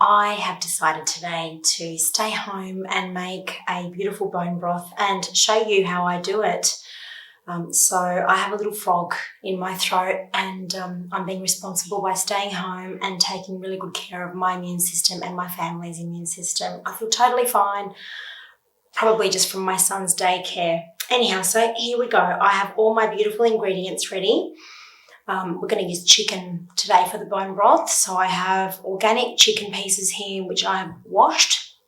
I have decided today to stay home and make a beautiful bone broth and show you how I do it. So I have a little frog in my throat, and I'm being responsible by staying home and taking really good care of my immune system and my family's immune system. I feel totally fine, probably just from my son's daycare. Anyhow, so here we go. I have all my beautiful ingredients ready. We're going to use chicken today for the bone broth. So I have organic chicken pieces here, which I have washed.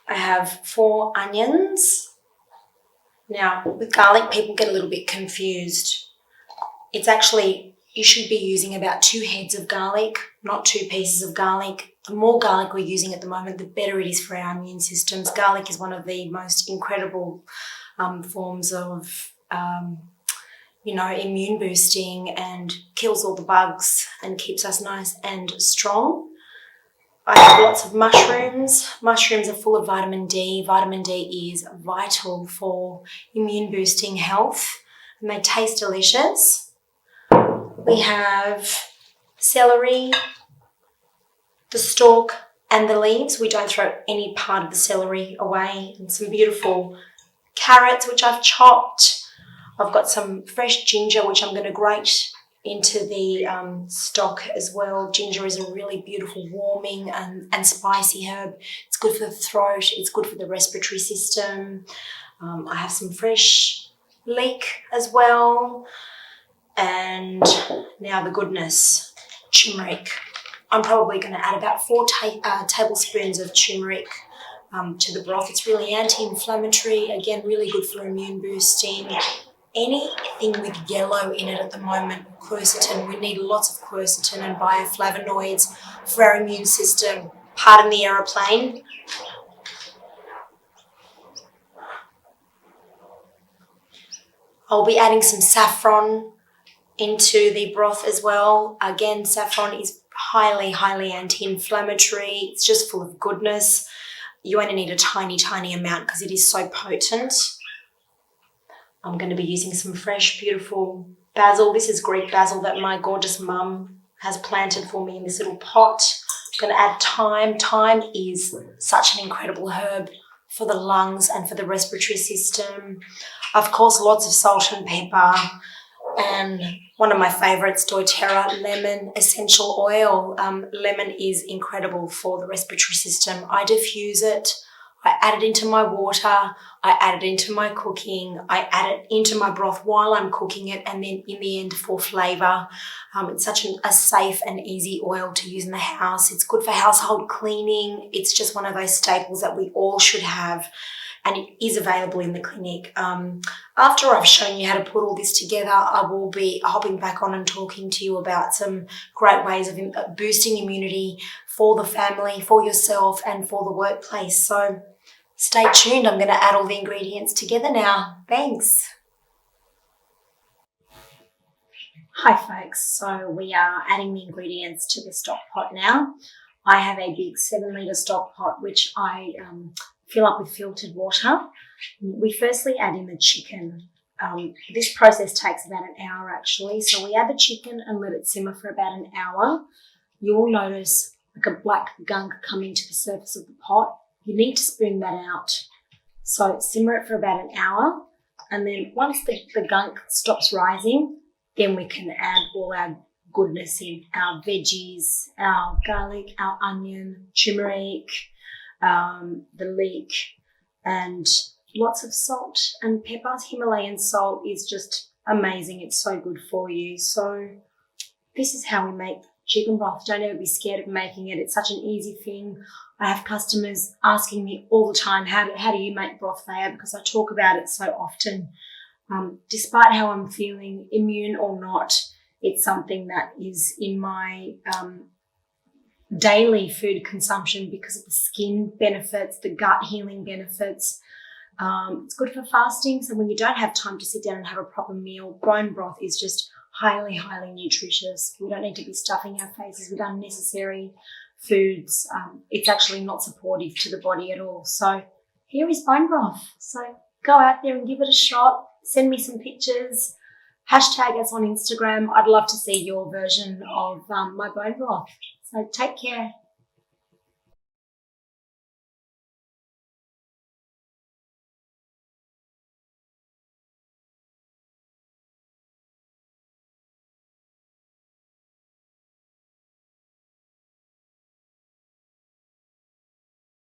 I have 4 onions. Now, with garlic, people get a little bit confused. It's actually, you should be using about 2 heads of garlic, not 2 pieces of garlic. The more garlic we're using at the moment, the better it is for our immune systems. Garlic is one of the most incredible forms of, immune boosting, and kills all the bugs and keeps us nice and strong. I have lots of mushrooms. Mushrooms are full of vitamin D. Vitamin D is vital for immune boosting health, and they taste delicious. We have celery, the stalk and the leaves. We don't throw any part of the celery away. And some beautiful carrots, which I've chopped. I've got some fresh ginger, which I'm going to grate into the stock as well. Ginger is a really beautiful warming and spicy herb. It's good for the throat. It's good for the respiratory system. I have some fresh leek as well. And now the goodness, turmeric. I'm probably going to add about 4 tablespoons of turmeric to the broth. It's really anti-inflammatory. Again, really good for immune boosting. Anything with yellow in it at the moment, quercetin. We need lots of quercetin and bioflavonoids for our immune system. Pardon the aeroplane. I'll be adding some saffron into the broth as well. Again, saffron is highly, highly anti-inflammatory. It's just full of goodness. You only need a tiny, tiny amount because it is so potent. I'm going to be using some fresh, beautiful basil. This is Greek basil that my gorgeous mum has planted for me in this little pot. I'm going to add thyme. Thyme is such an incredible herb for the lungs and for the respiratory system. Of course, lots of salt and pepper. And one of my favourites, doTERRA lemon essential oil. Lemon is incredible for the respiratory system. I diffuse it. I add it into my water, I add it into my cooking, I add it into my broth while I'm cooking it, and then in the end for flavour. It's such a safe and easy oil to use in the house. It's good for household cleaning. It's just one of those staples that we all should have, and it is available in the clinic. After I've shown you how to put all this together, I will be hopping back on and talking to you about some great ways of boosting immunity for the family, for yourself, and for the workplace. So stay tuned. I'm going to add all the ingredients together now. Thanks. Hi folks, so we are adding the ingredients to the stock pot now. I have a big 7-litre stock pot which I fill up with filtered water. We firstly add in the chicken. This process takes about an hour actually. So we add the chicken and let it simmer for about an hour. You'll notice like a black gunk coming to the surface of the pot. You need to spoon that out. So simmer it for about an hour, and then once the gunk stops rising, then we can add all our goodness in, our veggies, our garlic, our onion, turmeric, the leek, and lots of salt and pepper. Himalayan salt is just amazing. It's so good for you. So this is how we make chicken broth. Don't ever be scared of making it. It's such an easy thing. I have customers asking me all the time, how do you make broth, Thea? Because I talk about it so often. Despite how I'm feeling, immune or not, it's something that is in my daily food consumption because of the skin benefits, the gut healing benefits. It's good for fasting. So when you don't have time to sit down and have a proper meal, bone broth is just highly, highly nutritious. We don't need to be stuffing our faces with unnecessary foods. It's actually not supportive to the body at all. So here is bone broth. So go out there and give it a shot. Send me some pictures. Hashtag us on Instagram. I'd love to see your version of my bone broth. So take care.